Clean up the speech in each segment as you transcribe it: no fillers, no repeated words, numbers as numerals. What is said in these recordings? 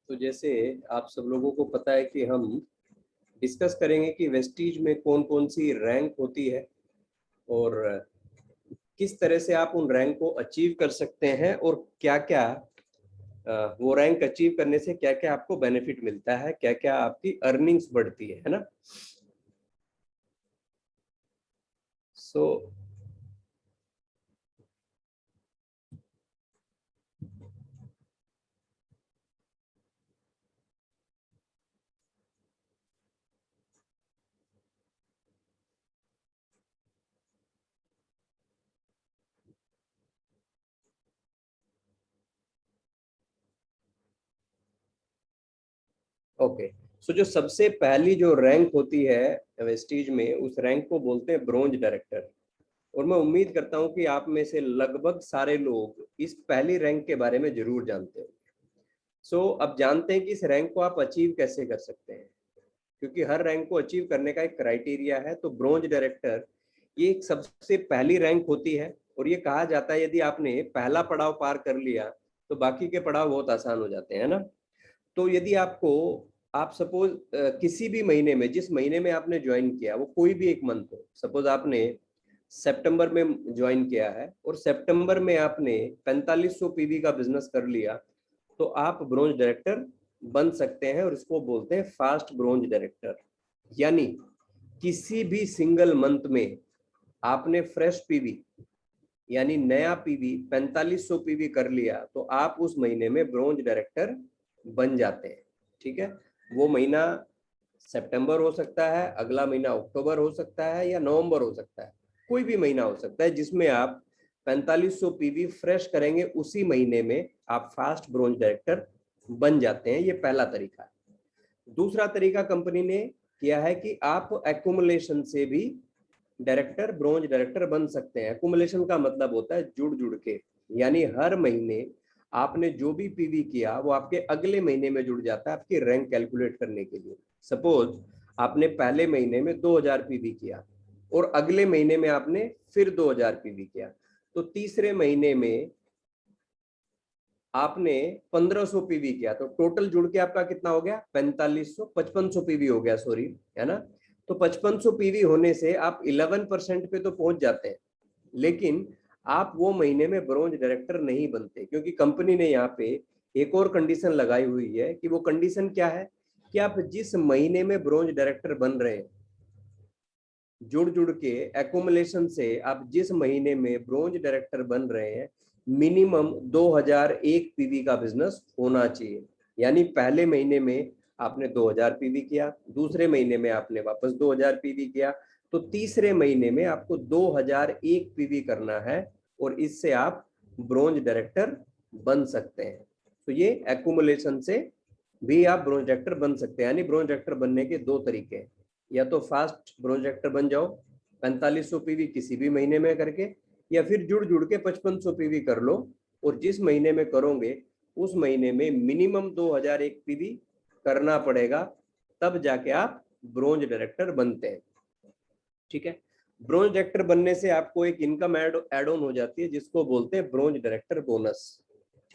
तो जैसे आप सब लोगों को पता है कि हम डिस्कस करेंगे कि वेस्टीज में कौन कौन सी रैंक होती है और किस तरह से आप उन रैंक को अचीव कर सकते हैं और क्या क्या वो रैंक अचीव करने से क्या क्या आपको बेनिफिट मिलता है, क्या क्या आपकी अर्निंग्स बढ़ती है ना। सो ओके, सो जो सबसे पहली जो रैंक होती है वेस्टीज में, उस रैंक को बोलते हैं ब्रोंज डायरेक्टर। और मैं उम्मीद करता हूं कि आप में से लगभग सारे लोग इस पहली रैंक के बारे में जरूर जानते हो। अब जानते हैं कि इस रैंक को आप अचीव कैसे कर सकते हैं, क्योंकि हर रैंक को अचीव करने का एक क्राइटेरिया है। तो ब्रोंज डायरेक्टर ये एक सबसे पहली रैंक होती है और ये कहा जाता है यदि आपने पहला पड़ाव पार कर लिया तो बाकी के पड़ाव बहुत आसान हो जाते हैं ना। तो यदि आपको, आप सपोज किसी भी महीने में, जिस महीने में आपने ज्वाइन किया वो कोई भी एक मंथ हो, सपोज आपने सितंबर में ज्वाइन किया है और सितंबर में आपने 4500 पीवी का बिजनेस कर लिया, तो आप ब्रोंज डायरेक्टर बन सकते हैं और इसको बोलते हैं फास्ट ब्रोंज डायरेक्टर। यानी किसी भी सिंगल मंथ में आपने फ्रेश पीवी यानी नया पीवी 4500 पीवी कर लिया तो आप उस महीने में ब्रोंज डायरेक्टर बन जाते हैं। ठीक है, वो महीना सितंबर हो सकता है, अगला महीना अक्टूबर हो सकता है या नवंबर हो सकता है, कोई भी महीना हो सकता है जिसमें आप 4500 पीवी फ्रेश करेंगे, उसी महीने में आप फास्ट ब्रोंज डायरेक्टर बन जाते हैं। ये पहला तरीका है। दूसरा तरीका कंपनी ने किया है कि आप एक्यूमुलेशन से भी डायरेक्टर, ब्रोंज डायरेक्टर बन सकते हैं। एक्यूमुलेशन का मतलब होता है जुड़ जुड़ के, यानी हर महीने आपने जो भी पीवी किया वो आपके अगले महीने में जुड़ जाता है आपकी रैंक कैलकुलेट करने के लिए। सपोज आपने पहले महीने में 2000 पीवी किया और अगले महीने में आपने फिर 2000 पीवी किया, तो तीसरे महीने में आपने 1500 पीवी किया, तो टोटल जुड़ के आपका कितना हो गया, 4500, 5500 पीवी हो गया, सॉरी, है ना। तो 5500 पीवी होने से आप 11% पे तो पहुंच जाते हैं, लेकिन आप वो महीने में ब्रोंज डायरेक्टर नहीं बनते, क्योंकि कंपनी ने यहाँ पे एक और कंडीशन लगाई हुई है कि वो कंडीशन क्या है कि आप जिस महीने में ब्रोंज डायरेक्टर बन रहे हैं, जुड़ जुड़ के एक्यूमुलेशन से आप जिस महीने में ब्रोंज डायरेक्टर बन रहे हैं, मिनिमम 2001 पीवी का बिजनेस होना चाहिए। यानी पहले महीने में आपने 2000 पीवी किया, दूसरे महीने में आपने वापस 2000 पीवी किया, तो तीसरे महीने में आपको 2001 पीवी करना है और इससे आप ब्रोंज डायरेक्टर बन सकते हैं। तो ये एक्यूमुलेशन से भी आप ब्रोंज डायरेक्टर बन सकते हैं। यानी ब्रोंज डायरेक्टर बनने के दो तरीके हैं, या तो फास्ट ब्रोंज डायरेक्टर बन जाओ 4500 पीवी किसी भी महीने में करके, या फिर जुड़ जुड़ के 5500 पीवी कर लो और जिस महीने में करोगे उस महीने में मिनिमम 2001 पीवी करना पड़ेगा, तब जाके आप ब्रोंज डायरेक्टर बनते हैं। ठीक है, ब्रोंज डायरेक्टर बनने से आपको एक इनकम एड ऑन हो जाती है जिसको बोलते हैं ब्रोंज डायरेक्टर बोनस।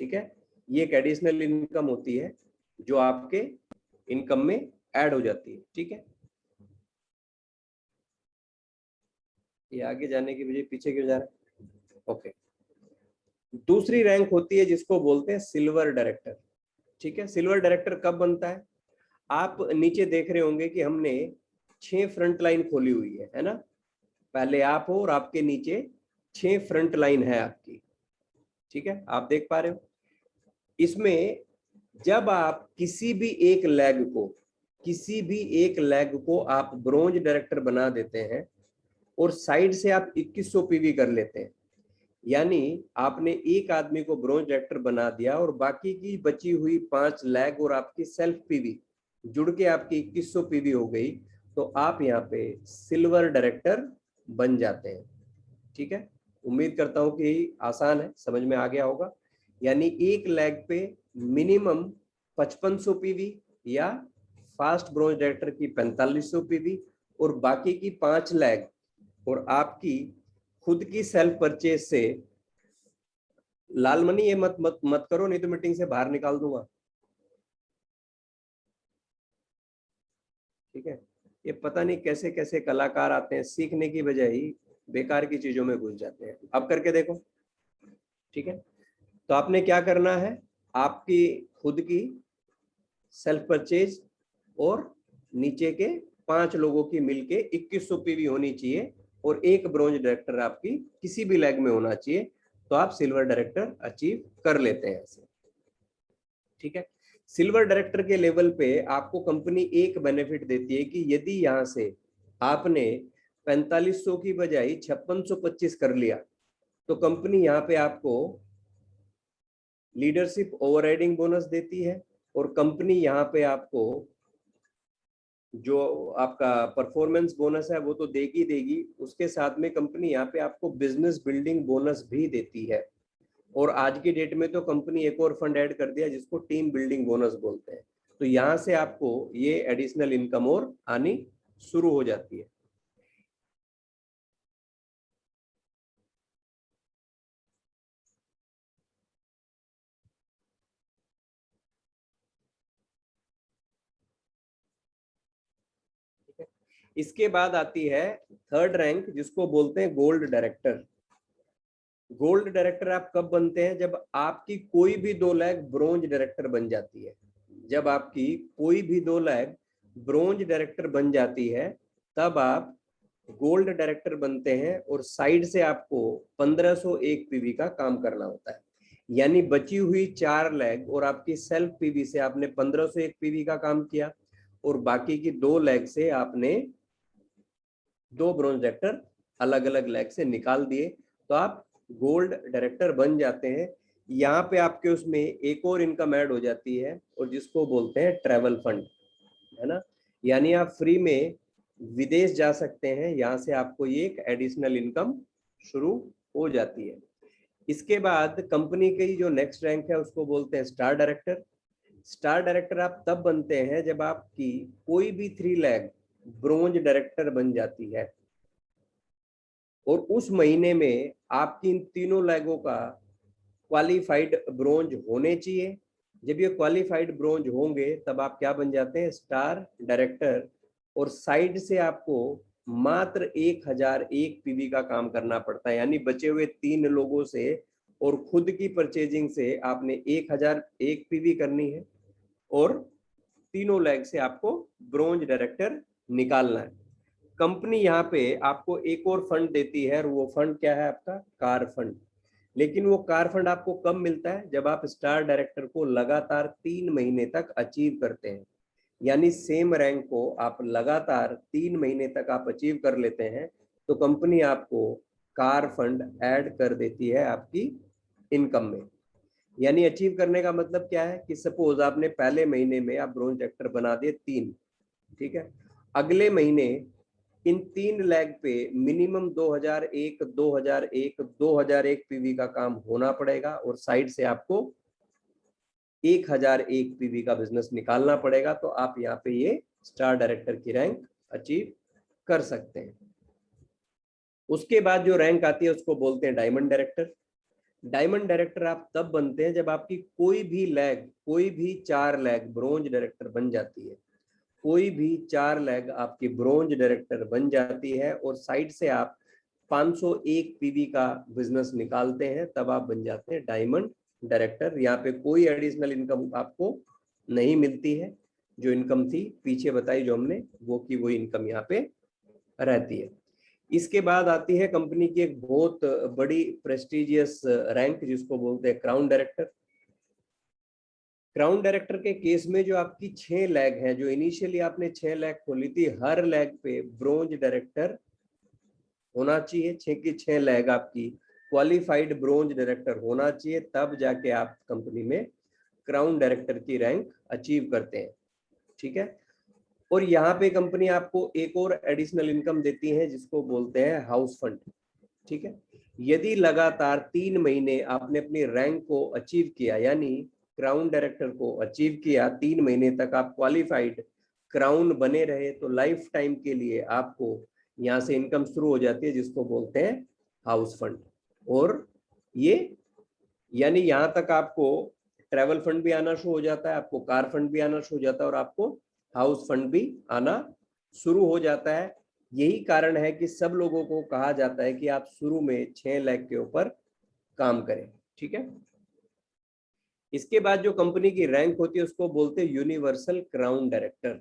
ठीक है, ये एक एडिशनल इनकम होती है जो आपके इनकम में ऐड हो जाती है। ठीक है, ये आगे जाने की बजाय पीछे क्यों जा रहा है। ओके, दूसरी रैंक होती है जिसको बोलते हैं सिल्वर डायरेक्टर। ठीक है, सिल्वर डायरेक्टर कब बनता है, आप नीचे देख रहे होंगे कि हमने 6 फ्रंट लाइन खोली हुई है ना। पहले आप हो और आपके नीचे 6 फ्रंट लाइन है आपकी। ठीक है, आप देख पा रहे हो। इसमें जब आप किसी भी एक लेग को आप ब्रोंज डायरेक्टर बना देते हैं और साइड से आप 2100 पीवी कर लेते हैं, यानी आपने एक आदमी को ब्रोंज डायरेक्टर बना दिया और बाकी की बची हुई 5 लैग और आपकी सेल्फ पीवी जुड़ के आपकी 2100 पीवी हो गई, तो आप यहाँ पे सिल्वर डायरेक्टर बन जाते हैं। ठीक है, उम्मीद करता हूँ कि आसान है, समझ में आ गया होगा। यानी एक लैग पे मिनिमम 5500 पीवी या फास्ट ब्रोंज डायरेक्टर की 4500 पीवी और बाकी की 5 लैग और आपकी खुद की सेल्फ परचेज से, लालमनी ये मत मत मत करो नहीं तो मीटिंग से बाहर निकाल दूंगा। ठीक है, ये पता नहीं कैसे कैसे कलाकार आते हैं, सीखने की बजाय बेकार की चीजों में घुस जाते हैं। अब करके देखो, ठीक है। तो आपने क्या करना है, आपकी खुद की सेल्फ परचेज और नीचे के 5 लोगों की मिलके 2100 पीवी होनी चाहिए और एक ब्रोंज डायरेक्टर आपकी किसी भी लैग में होना चाहिए, तो आप सिल्वर डायरेक्टर अचीव कर लेते हैं ऐसे, ठीक है। सिल्वर डायरेक्टर के लेवल पे आपको कंपनी एक बेनिफिट देती है कि यदि यहां से आपने 4500 की बजाय 5625 कर लिया, तो कंपनी यहाँ पे आपको लीडरशिप ओवरराइडिंग बोनस देती है और कंपनी यहाँ पे आपको जो आपका परफॉर्मेंस बोनस है वो तो देगी देगी, उसके साथ में कंपनी यहाँ पे आपको बिजनेस बिल्डिंग बोनस भी देती है। और आज की डेट में तो कंपनी एक और फंड ऐड कर दिया जिसको टीम बिल्डिंग बोनस बोलते हैं। तो यहाँ से आपको ये एडिशनल इनकम और आनी शुरू हो जाती है। इसके बाद आती है थर्ड रैंक जिसको बोलते हैं गोल्ड डायरेक्टर। गोल्ड डायरेक्टर आप कब बनते हैं, जब आपकी कोई भी 2 लैग ब्रोंज डायरेक्टर बन जाती है। जब आपकी कोई भी 2 लैग ब्रोंज डायरेक्टर बन जाती है तब आप गोल्ड डायरेक्टर बनते हैं और साइड से आपको 1501 पीवी का काम करना होता है। यानी बची हुई 4 लैग और आपकी सेल्फ पीवी से आपने 1501 पीवी का काम किया और बाकी की 2 लैग से आपने 2 ब्रोंज डायरेक्टर अलग अलग लैग से निकाल दिए, तो आप गोल्ड डायरेक्टर बन जाते हैं। यहाँ पे आपके उसमें एक और इनकम ऐड हो जाती है और जिसको बोलते हैं ट्रैवल फंड, है ना। यानी आप फ्री में विदेश जा सकते हैं, यहाँ से आपको ये एक एडिशनल इनकम शुरू हो जाती है। इसके बाद कंपनी की जो नेक्स्ट रैंक है उसको बोलते हैं स्टार डायरेक्टर। स्टार डायरेक्टर आप तब बनते हैं जब आपकी कोई भी 3 लैग ब्रोंज डायरेक्टर बन जाती है और उस महीने में आपकी इन तीनों लैगों का क्वालिफाइड ब्रोंज होने चाहिए। जब ये क्वालिफाइड ब्रोंज होंगे तब आप क्या बन जाते हैं, स्टार डायरेक्टर। और साइड से आपको मात्र 1001 पीवी का काम करना पड़ता है, यानी बचे हुए 3 लोगों से और खुद की परचेजिंग से आपने 1001 पीवी करनी है और तीनों लैग से आपको ब्रोंज डायरेक्टर निकालना है। कंपनी यहाँ पे आपको एक और फंड देती है और वो फंड क्या है, आपका कार फंड। लेकिन वो कार फंड आपको कब मिलता है, जब आप स्टार डायरेक्टर को लगातार 3 महीने तक अचीव करते हैं। यानी सेम रैंक को आप लगातार 3 महीने तक आप अचीव कर लेते हैं तो कंपनी आपको कार फंड ऐड कर देती है आपकी इनकम में। यानी अचीव करने का मतलब क्या है कि सपोज आपने पहले महीने में आप ब्रोंज डायरेक्टर बना दिए 3, ठीक है। अगले महीने इन 3 लैग पे मिनिमम 2001 पीवी का काम होना पड़ेगा और साइड से आपको 1001 पीवी का बिजनेस निकालना पड़ेगा, तो आप यहाँ पे ये स्टार डायरेक्टर की रैंक अचीव कर सकते हैं। उसके बाद जो रैंक आती है उसको बोलते हैं डायमंड डायरेक्टर। डायमंड डायरेक्टर आप तब बनते हैं जब आपकी कोई भी 4 लैग ब्रोंज डायरेक्टर बन जाती है। कोई भी 4 लैग आपकी ब्रोंज डायरेक्टर बन जाती है और साइड से आप 501 पीवी का बिजनेस निकालते हैं, तब आप बन जाते हैं डायमंड डायरेक्टर। यहाँ पे कोई एडिशनल इनकम आपको नहीं मिलती है, जो इनकम थी पीछे बताई जो हमने वो की वही इनकम यहाँ पे रहती है। इसके बाद आती है कंपनी की एक बहुत बड़ी प्रेस्टिजियस रैंक जिसको बोलते हैं क्राउन डायरेक्टर। क्राउन डायरेक्टर के केस में जो आपकी 6 लैग है, जो इनिशियली आपने 6 लैग खोली थी, हर लैग पे ब्रोंज डायरेक्टर होना चाहिए। 6 की 6 लैग आपकी क्वालिफाइड ब्रोंज डायरेक्टर होना चाहिए, तब जाके आप कंपनी में क्राउन डायरेक्टर की रैंक अचीव करते हैं, ठीक है। और यहाँ पे कंपनी आपको एक और एडिशनल इनकम देती है जिसको बोलते हैं हाउस फंड, ठीक है। यदि लगातार 3 महीने आपने अपनी रैंक को अचीव किया, यानी क्राउन डायरेक्टर को अचीव किया, 3 महीने तक आप क्वालिफाइड क्राउन बने रहे, तो लाइफ टाइम के लिए आपको यहाँ से इनकम शुरू हो जाती है जिसको बोलते हैं हाउस फंड। और ये यानी यहाँ तक आपको ट्रैवल फंड भी आना शुरू हो जाता है, आपको कार फंड भी आना शुरू हो जाता है और आपको हाउस फंड भी आना शुरू हो जाता है। यही कारण है कि सब लोगों को कहा जाता है कि आप शुरू में 6 लाख के ऊपर काम करें। ठीक है, इसके बाद जो कंपनी की रैंक होती है उसको बोलते हैं universal crown director.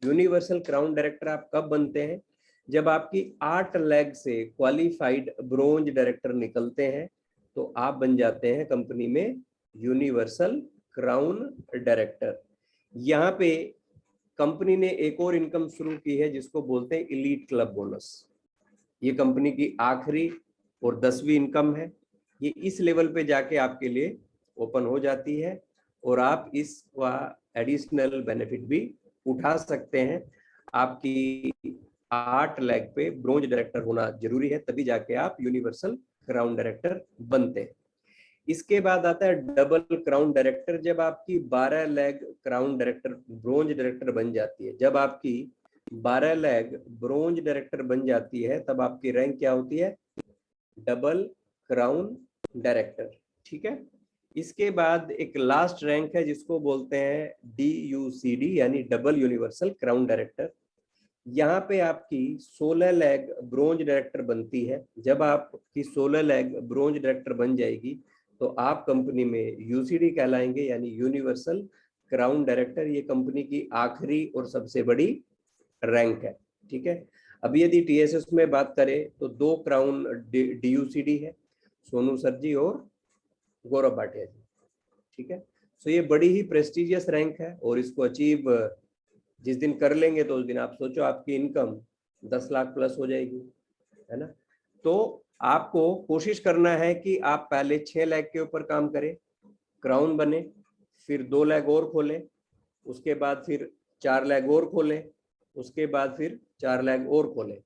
Universal crown director आप कब बनते हैं? जब आपकी 8 लाख से क्वालिफाइड ब्रोंज डायरेक्टर निकलते हैं तो आप बन जाते हैं कंपनी में यूनिवर्सल क्राउन डायरेक्टर। यहाँ पे कंपनी ने एक और इनकम शुरू की है जिसको बोलते हैं एलीट क्लब बोनस। ये कंपनी की आखिरी और 10वीं इनकम है। ये इस लेवल पे जाके आपके लिए ओपन हो जाती है और आप इसका एडिशनल बेनिफिट भी उठा सकते हैं। आपकी 8 लाख पे ब्रोंज डायरेक्टर होना जरूरी है, तभी जाके आप यूनिवर्सल क्राउन डायरेक्टर बनते हैं। इसके बाद आता है डबल क्राउन डायरेक्टर। जब आपकी 12 lakh crown director bronze director बन जाती है, जब आपकी 12 लाख ब्रोंज डायरेक्टर बन जाती है तब आपकी रैंक क्या होती है? Double crown director. ठीक है, इसके बाद एक लास्ट रैंक है जिसको बोलते हैं DUCD यानी डबल यूनिवर्सल क्राउन डायरेक्टर। यहाँ पे आपकी 16 लाख ब्रोंज डायरेक्टर बनती है। जब आपकी 16 लाख ब्रोंज डायरेक्टर बन जाएगी तो आप कंपनी में UCD कहलाएंगे यानी यूनिवर्सल क्राउन डायरेक्टर। ये कंपनी की आखिरी और सबसे बड़ी रैंक है। ठीक है, अभी यदि TSS में बात करें तो 2 क्राउन DUCD है, सोनू सर जी और गौरव भाटिया जी। ठीक है, सो ये बड़ी ही प्रेस्टिजियस रैंक है और इसको अचीव जिस दिन कर लेंगे तो उस दिन आप सोचो आपकी इनकम 10 लाख प्लस हो जाएगी, है ना। तो आपको कोशिश करना है कि आप पहले 6 लाख के ऊपर काम करें, क्राउन बने, फिर 2 लाख और खोलें, उसके बाद फिर 4 लाख और खोलें, उसके बाद फिर 4 लाख और खोलें।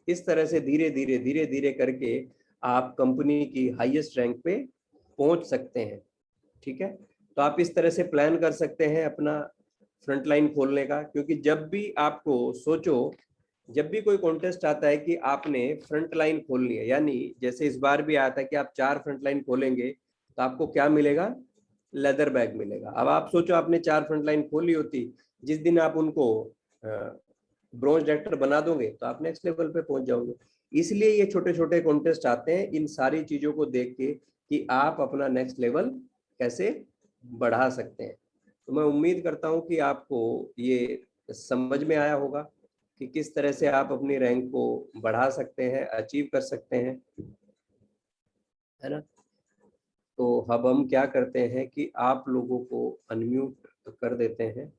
इस तरह से धीरे धीरे धीरे धीरे करके आप कंपनी की हाईएस्ट रैंक पे पहुंच सकते हैं। ठीक है, तो आप इस तरह से प्लान कर सकते हैं अपना फ्रंट लाइन खोलने का, क्योंकि जब भी आपको सोचो, जब भी कोई कॉन्टेस्ट आता है कि आपने फ्रंट लाइन खोलनी है, यानी जैसे इस बार भी आया था कि आप 4 फ्रंट लाइन खोलेंगे तो आपको क्या मिलेगा? लेदर बैग मिलेगा। अब आप सोचो आपने 4 फ्रंट लाइन खोली होती, जिस दिन आप उनको ब्रोंज डायरेक्टर बना दोगे तो आप नेक्स्ट लेवल पे पहुंच जाओगे। इसलिए ये छोटे छोटे कॉन्टेस्ट आते हैं इन सारी चीजों को देख के कि आप अपना नेक्स्ट लेवल कैसे बढ़ा सकते हैं। तो मैं उम्मीद करता हूं कि आपको ये समझ में आया होगा कि किस तरह से आप अपनी रैंक को बढ़ा सकते हैं, अचीव कर सकते हैं, है ना। तो अब हम क्या करते हैं कि आप लोगों को अनम्यूट कर देते हैं।